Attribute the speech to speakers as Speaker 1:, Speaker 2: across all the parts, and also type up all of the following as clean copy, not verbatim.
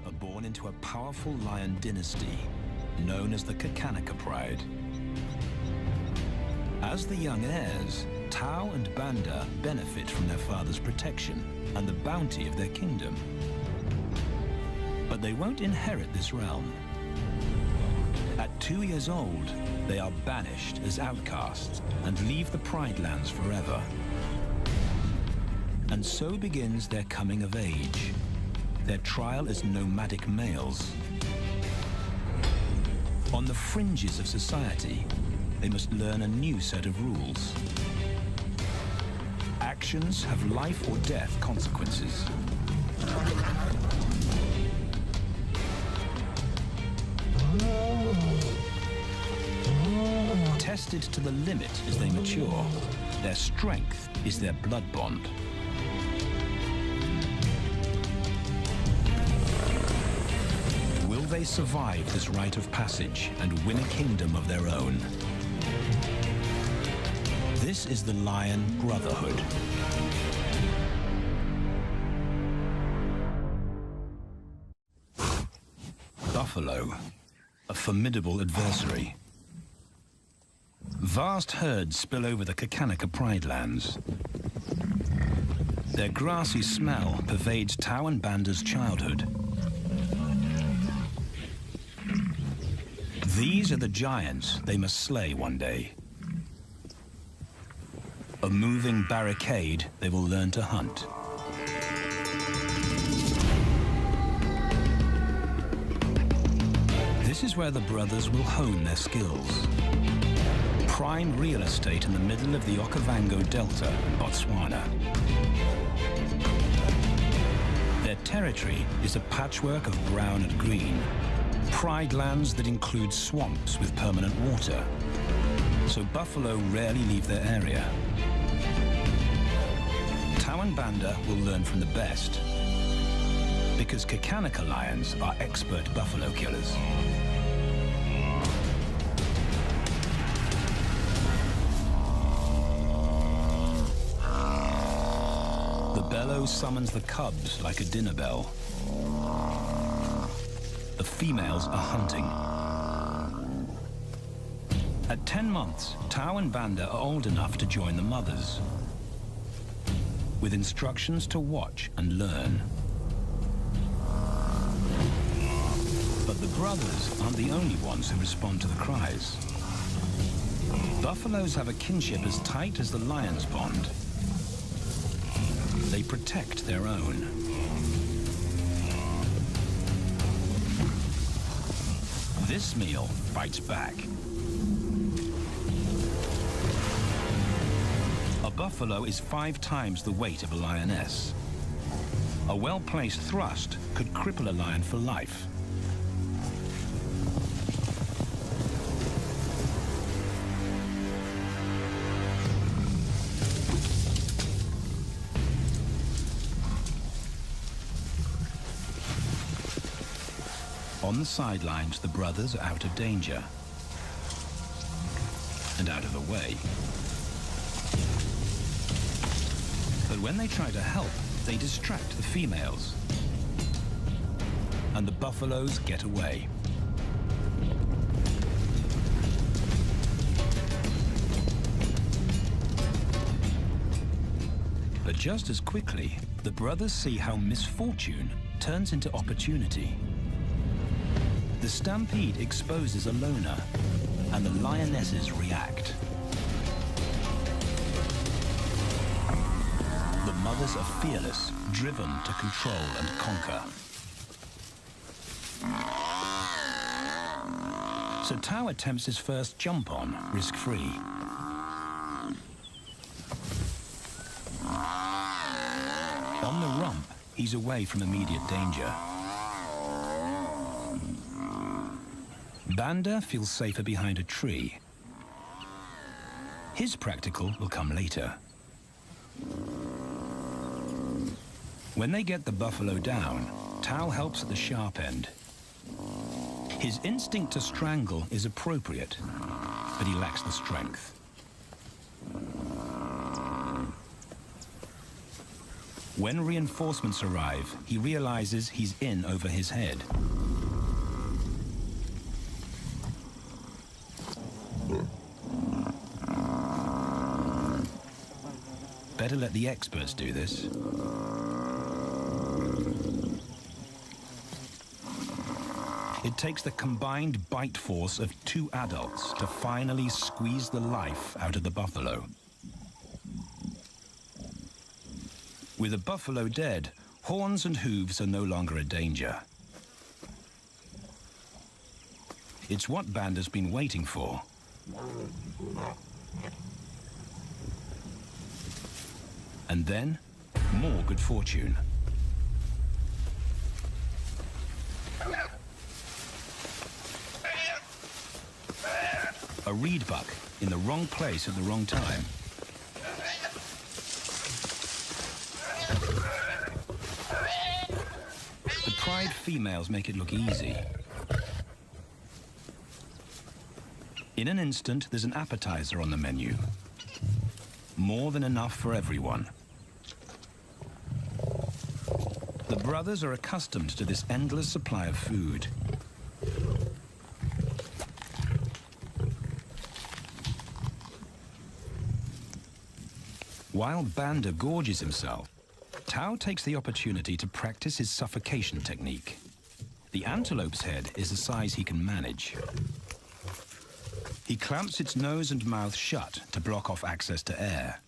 Speaker 1: are born into a powerful lion dynasty known as the Kakanaka Pride. As the young heirs, Tao and Banda benefit from their father's protection and the bounty of their kingdom. But they won't inherit this realm. At 2 years old, they are banished as outcasts and leave the Pride lands forever. And so begins their coming of age, their trial as nomadic males. On the fringes of society, they must learn a new set of rules. Actions have life or death consequences. Tested to the limit as they mature, their strength is their blood bond. Will they survive this rite of passage and win a kingdom of their own? This is the Lion Brotherhood. Buffalo, a formidable adversary. Vast herds spill over the Kakanaka Pride lands. Their grassy smell pervades Tao and Banda's childhood. These are the giants they must slay one day. A moving barricade they will learn to hunt. This is where the brothers will hone their skills. Prime real estate in the middle of the Okavango Delta in Botswana. Their territory is a patchwork of brown and green. Pride lands that include swamps with permanent water. So buffalo rarely leave their area. Tao and Banda will learn from the best, because Kakanaka lions are expert buffalo killers. The bellow summons the cubs like a dinner bell. The females are hunting. At 10 months, Tao and Banda are old enough to join the mothers, with instructions to watch and learn. But the brothers aren't the only ones who respond to the cries. Buffaloes have a kinship as tight as the lions' bond. They protect their own. This meal fights back. A buffalo is 5 times the weight of a lioness. A well-placed thrust could cripple a lion for life. On the sidelines, the brothers are out of danger and out of the way. But when they try to help, they distract the females, and the buffaloes get away. But just as quickly, the brothers see how misfortune turns into opportunity. The stampede exposes a loner, and the lionesses react. The mothers are fearless, driven to control and conquer. So Tao attempts his first jump on, risk-free. On the rump, he's away from immediate danger. Banda feels safer behind a tree. His practical will come later. When they get the buffalo down, Tao helps at the sharp end. His instinct to strangle is appropriate, but he lacks the strength. When reinforcements arrive, he realizes he's in over his head. Better let the experts do this. It takes the combined bite force of 2 adults to finally squeeze the life out of the buffalo. With the buffalo dead, horns and hooves are no longer a danger. It's what Banda's been waiting for. And then, more good fortune. A reed buck in the wrong place at the wrong time. The pride females make it look easy. In an instant, there's an appetizer on the menu. More than enough for everyone. The brothers are accustomed to this endless supply of food. While Banda gorges himself, Tao takes the opportunity to practice his suffocation technique. The antelope's head is the size he can manage. He clamps its nose and mouth shut to block off access to air.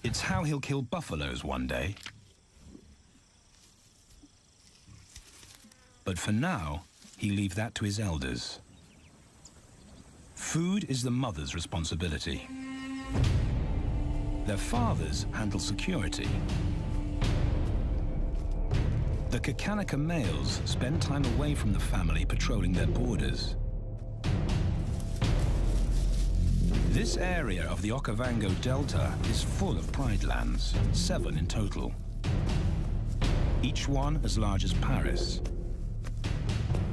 Speaker 1: It's how he'll kill buffaloes one day. But for now, he leaves that to his elders. Food is the mother's responsibility. Their fathers handle security. The Kakanika males spend time away from the family patrolling their borders. This area of the Okavango Delta is full of pride lands, 7 in total. Each one as large as Paris.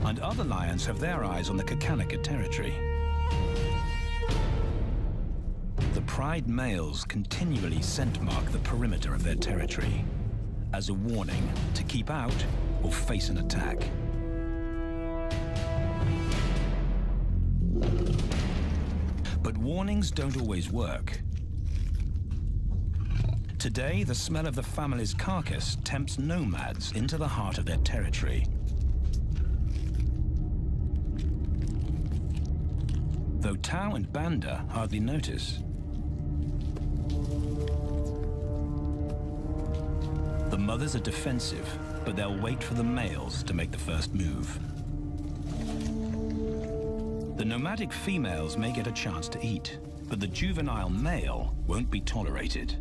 Speaker 1: And other lions have their eyes on the Kakanika territory. The pride males continually scent mark the perimeter of their territory as a warning to keep out or face an attack. But warnings don't always work. Today, the smell of the family's carcass tempts nomads into the heart of their territory. Though Tao and Banda hardly notice. The mothers are defensive, but they'll wait for the males to make the first move. The nomadic females may get a chance to eat, but the juvenile male won't be tolerated.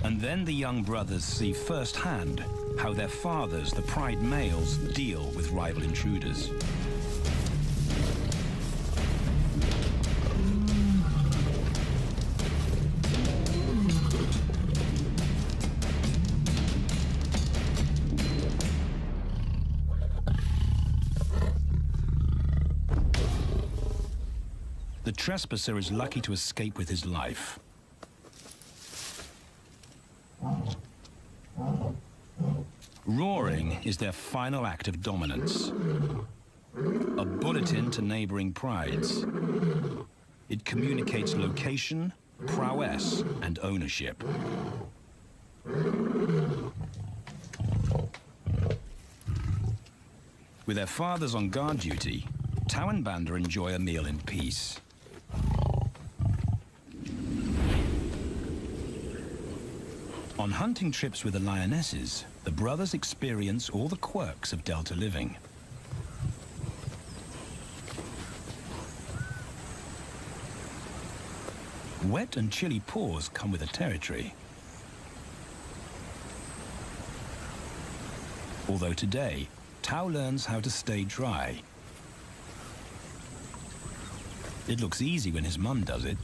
Speaker 1: And then the young brothers see firsthand how their fathers, the pride males, deal with rival intruders. The trespasser is lucky to escape with his life. Roaring is their final act of dominance. A bulletin to neighboring prides. It communicates location, prowess, and ownership. With their fathers on guard duty, Tao and Banda enjoy a meal in peace. On hunting trips with the lionesses, the brothers experience all the quirks of Delta living. Wet and chilly paws come with the territory. Although today, Tao learns how to stay dry. It looks easy when his mum does it.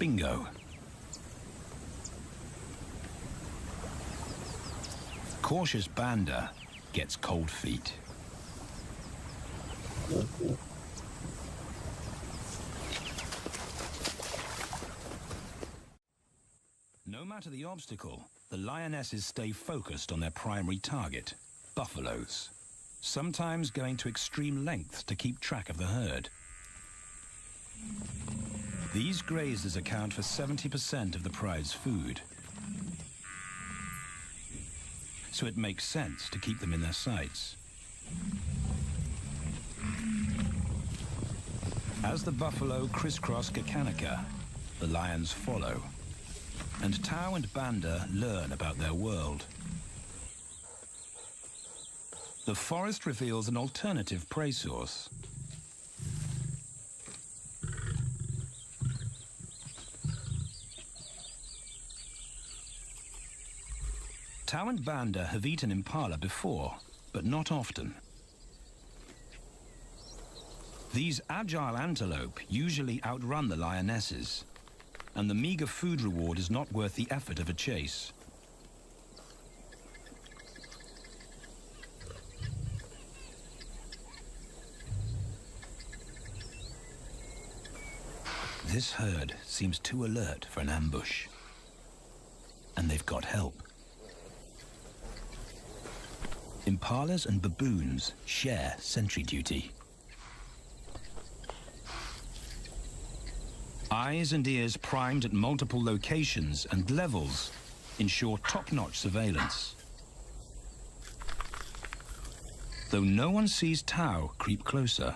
Speaker 1: Bingo. Cautious Banda gets cold feet. No matter the obstacle, the lionesses stay focused on their primary target, buffaloes, sometimes going to extreme lengths to keep track of the herd. These grazers account for 70% of the pride's food, so it makes sense to keep them in their sights. As the buffalo crisscross Kakanika, the lions follow, and Tau and Banda learn about their world. The forest reveals an alternative prey source. Tau and Banda have eaten impala before, but not often. These agile antelope usually outrun the lionesses, and the meager food reward is not worth the effort of a chase. This herd seems too alert for an ambush, and they've got help. Impalas and baboons share sentry duty. Eyes and ears primed at multiple locations and levels ensure top-notch surveillance. Though no one sees Tau creep closer.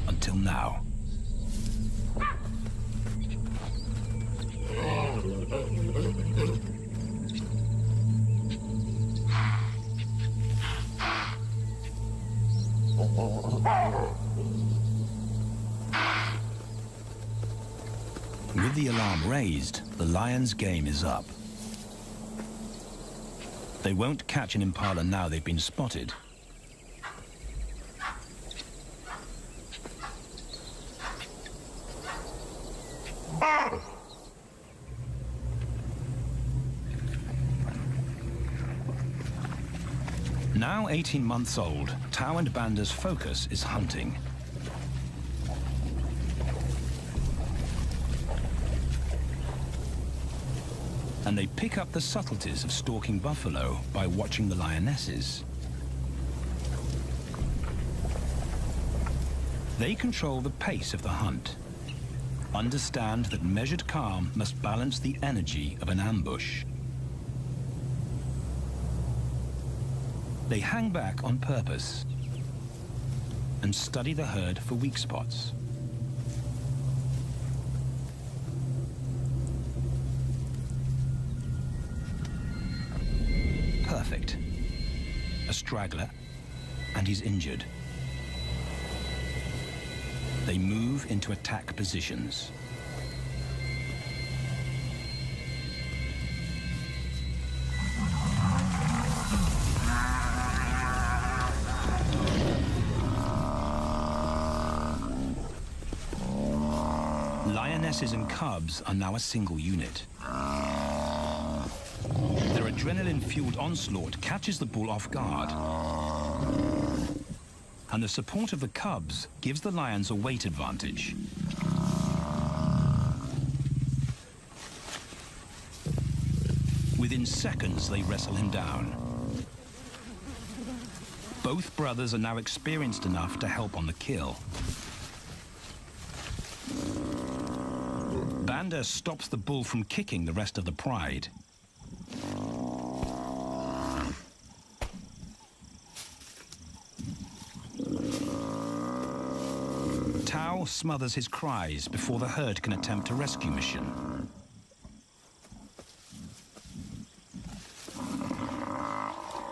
Speaker 1: Until now. With the alarm raised, the lions' game is up. They won't catch an impala now they've been spotted. Now 18 months old, Tau and Banda's focus is hunting. And they pick up the subtleties of stalking buffalo by watching the lionesses. They control the pace of the hunt, understand that measured calm must balance the energy of an ambush. They hang back on purpose and study the herd for weak spots. Perfect. A straggler, and he's injured. They move into attack positions. Lionesses and cubs are now a single unit. Their adrenaline-fueled onslaught catches the bull off guard. And the support of the cubs gives the lions a weight advantage. Within seconds, they wrestle him down. Both brothers are now experienced enough to help on the kill. Banda stops the bull from kicking the rest of the pride. Tau smothers his cries before the herd can attempt a rescue mission.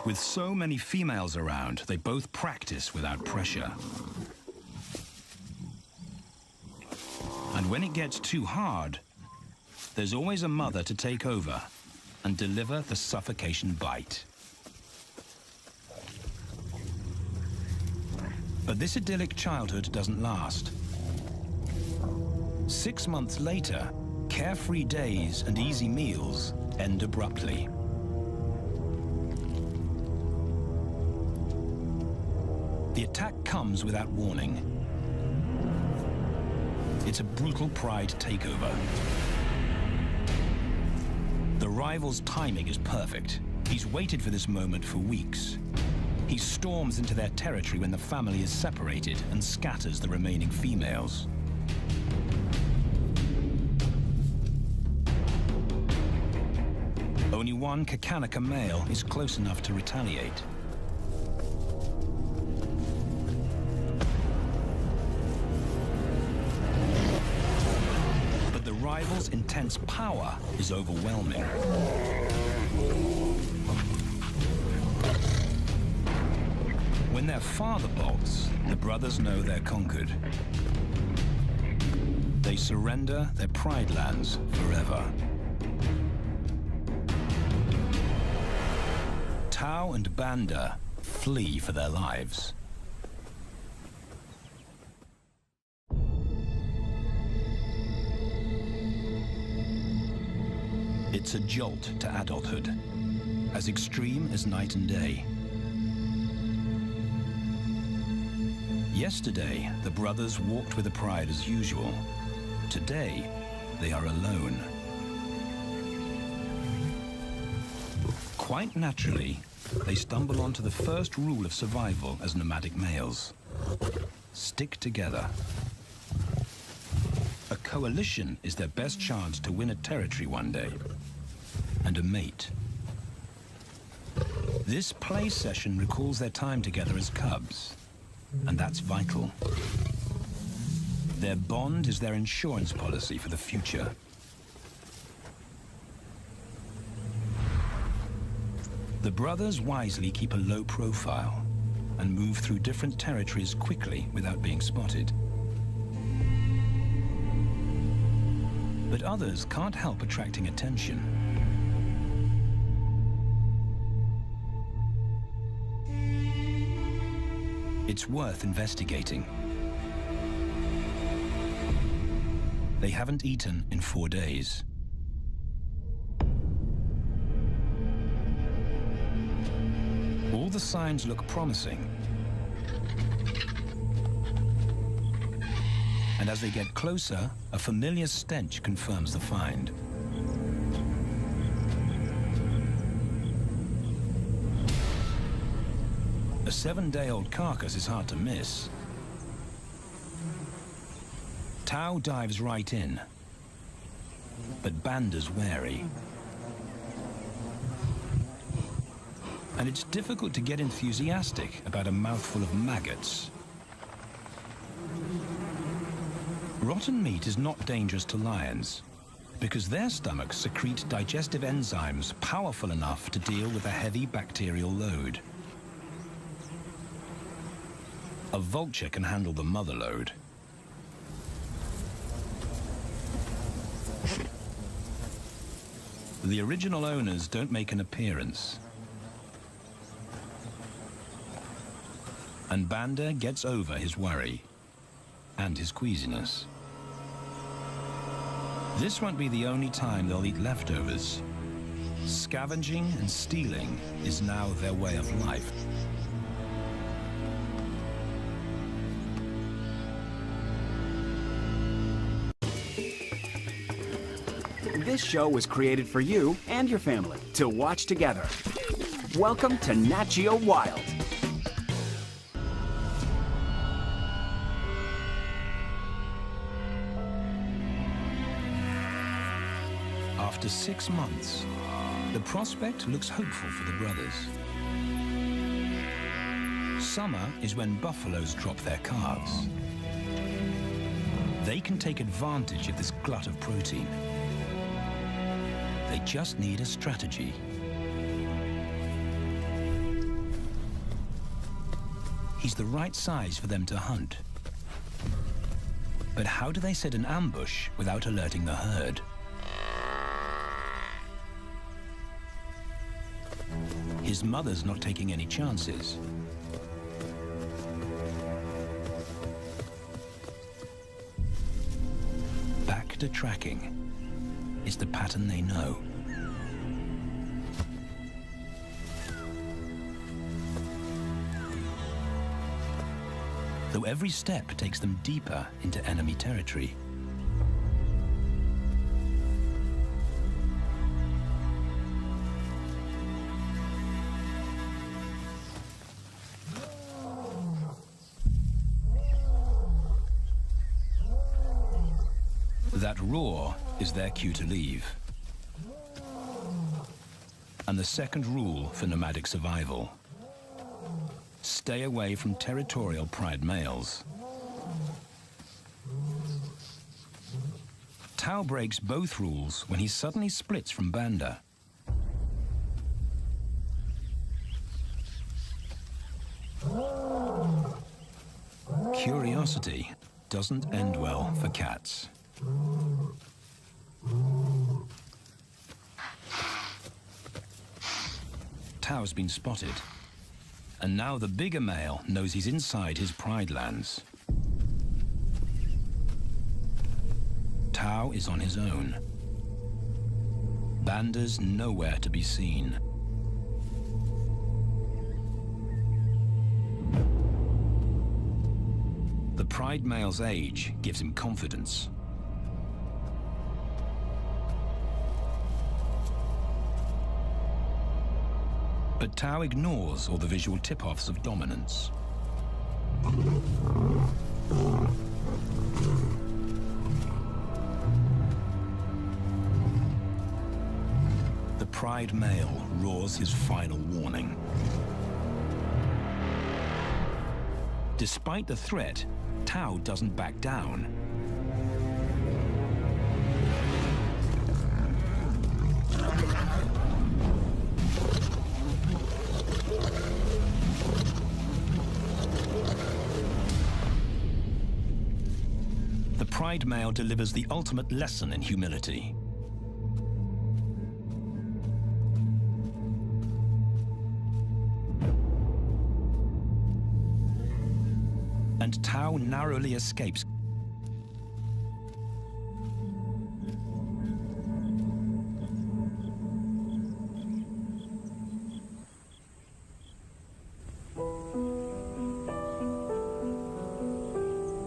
Speaker 1: With so many females around, they both practice without pressure. And when it gets too hard, there's always a mother to take over and deliver the suffocation bite. But But this idyllic childhood doesn't last. 6 months later, carefree days and easy meals end abruptly. The attack comes without warning. It's a brutal pride takeover. The rival's timing is perfect. He's waited for this moment for weeks. He storms into their territory when the family is separated and scatters the remaining females. Only one Kakanika male is close enough to retaliate. But the rival's intense power is overwhelming. When their father bolts, the brothers know they're conquered. They surrender their pride lands forever. Tao and Banda flee for their lives. It's a jolt to adulthood, as extreme as night and day. Yesterday, the brothers walked with the pride as usual. Today, they are alone. Quite naturally, they stumble onto the first rule of survival as nomadic males. Stick together. A coalition is their best chance to win a territory one day, and a mate. This play session recalls their time together as cubs, and that's vital. Their bond is their insurance policy for the future. The brothers wisely keep a low profile and move through different territories quickly without being spotted. But others can't help attracting attention. It's worth investigating. They haven't eaten in 4 days. All the signs look promising. And as they get closer, a familiar stench confirms the find. A 7-day-old carcass is hard to miss. Tao dives right in, but Banda's wary. And it's difficult to get enthusiastic about a mouthful of maggots. Rotten meat is not dangerous to lions, because their stomachs secrete digestive enzymes powerful enough to deal with a heavy bacterial load. A vulture can handle the mother load. The original owners don't make an appearance. And Banda gets over his worry and his queasiness. This won't be the only time they'll eat leftovers. Scavenging and stealing is now their way of life.
Speaker 2: This show was created for you and your family to watch together. Welcome to Nat Geo Wild.
Speaker 1: After 6 months, the prospect looks hopeful for the brothers. Summer is when buffaloes drop their calves. They can take advantage of this glut of protein. They just need a strategy. He's the right size for them to hunt. But how do they set an ambush without alerting the herd? His mother's not taking any chances. Back to tracking. It's the pattern they know. Though every step takes them deeper into enemy territory. That roar is their cue to leave. And the second rule for nomadic survival: stay away from territorial pride males. Tao breaks both rules when he suddenly splits from Banda. Curiosity doesn't end well for cats. Tao's been spotted, and now the bigger male knows he's inside his pride lands. Tao is on his own. Banda's nowhere to be seen. The pride male's age gives him confidence. But Tao ignores all the visual tip-offs of dominance. The pride male roars his final warning. Despite the threat, Tao doesn't back down. The pride male delivers the ultimate lesson in humility. And Tao narrowly escapes.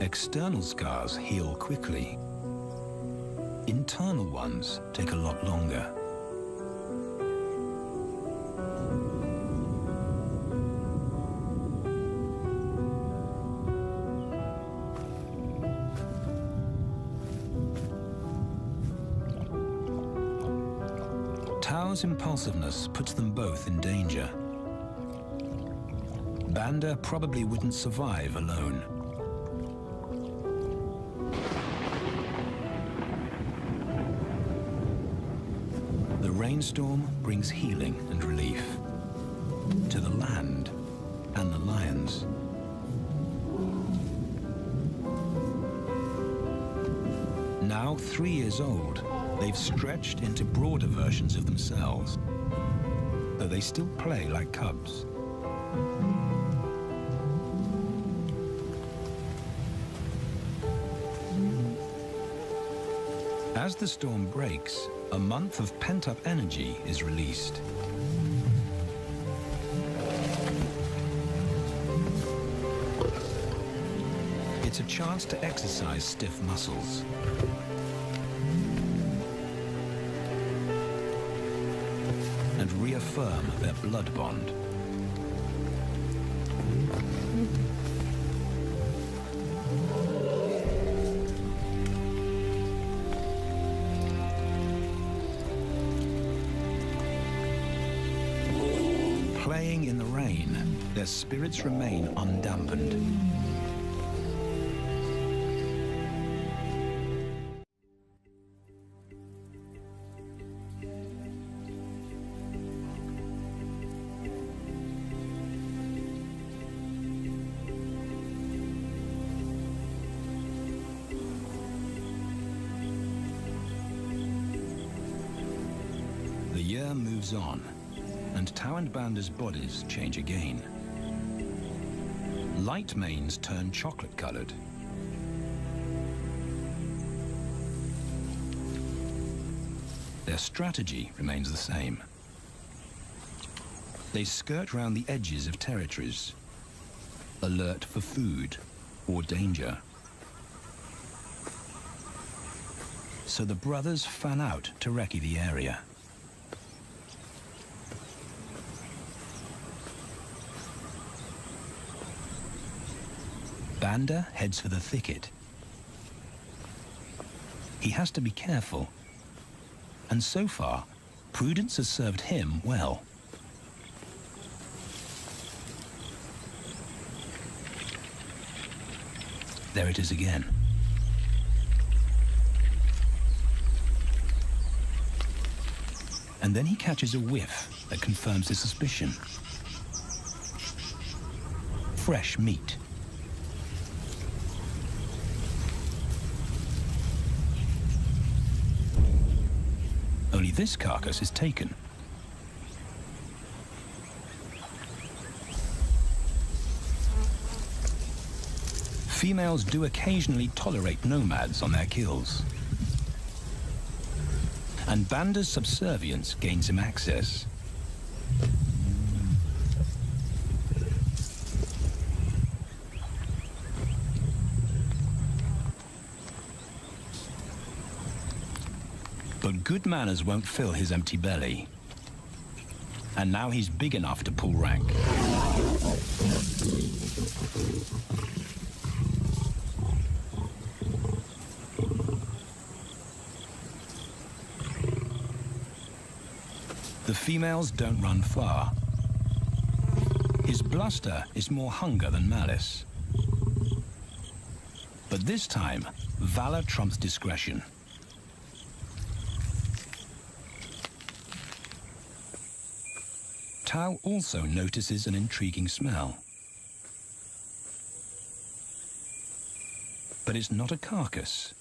Speaker 1: External scars heal quickly. Internal ones take a lot longer. Tao's impulsiveness puts them both in danger. Banda probably wouldn't survive alone. The rainstorm brings healing and relief to the land and the lions. Now 3 years old, they've stretched into broader versions of themselves, though they still play like cubs. As the storm breaks, a month of pent-up energy is released. It's a chance to exercise stiff muscles. And reaffirm their blood bond. Playing in the rain, their spirits remain undampened. The year moves on, and Tao and Banda's bodies change again. Light manes turn chocolate-colored. Their strategy remains the same. They skirt round the edges of territories, alert for food or danger. So the brothers fan out to recce the area. Banda heads for the thicket. He has to be careful, and so far, prudence has served him well. There it is again. And then he catches a whiff that confirms his suspicion. Fresh meat. Only this carcass is taken. Females do occasionally tolerate nomads on their kills. And Banda's subservience gains him access. But good manners won't fill his empty belly. And now he's big enough to pull rank. The females don't run far. His bluster is more hunger than malice. But this time, valor trumps discretion. Tao also notices an intriguing smell. But it's not a carcass.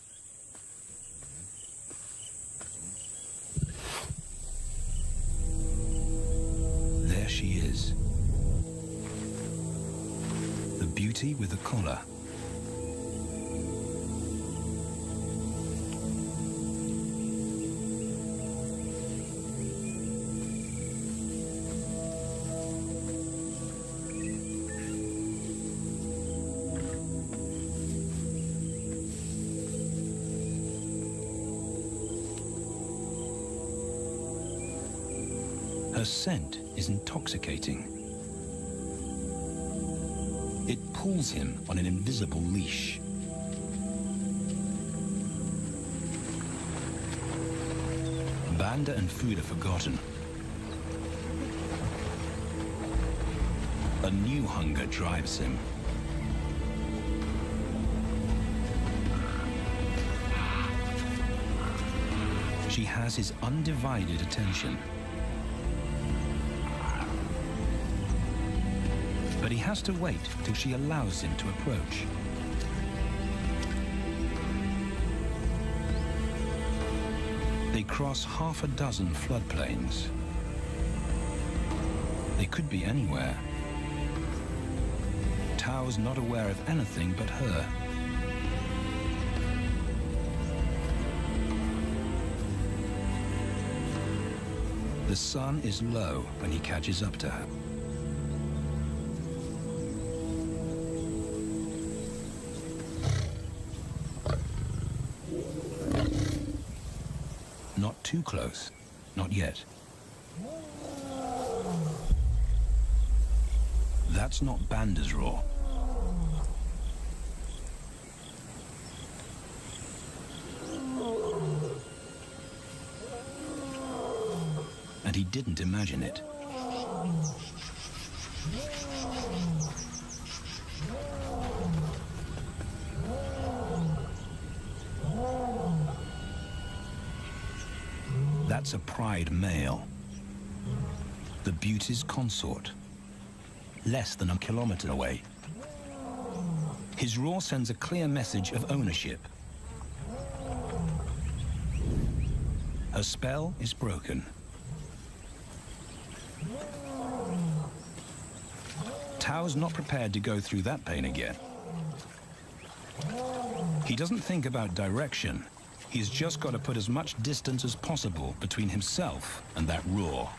Speaker 1: There she is. The beauty with the collar. Her scent is intoxicating. It pulls him on an invisible leash. Banda and food are forgotten. A new hunger drives him. She has his undivided attention. But he has to wait till she allows him to approach. They cross half a dozen floodplains. They could be anywhere. Tao's not aware of anything but her. The sun is low when he catches up to her. Not too close. Not yet. That's not Banda's roar. And he didn't imagine it. That's a pride male. The beauty's consort. Less than a kilometer away. His roar sends a clear message of ownership. Her spell is broken. Tao's not prepared to go through that pain again. He doesn't think about direction. He's just got to put as much distance as possible between himself and that roar.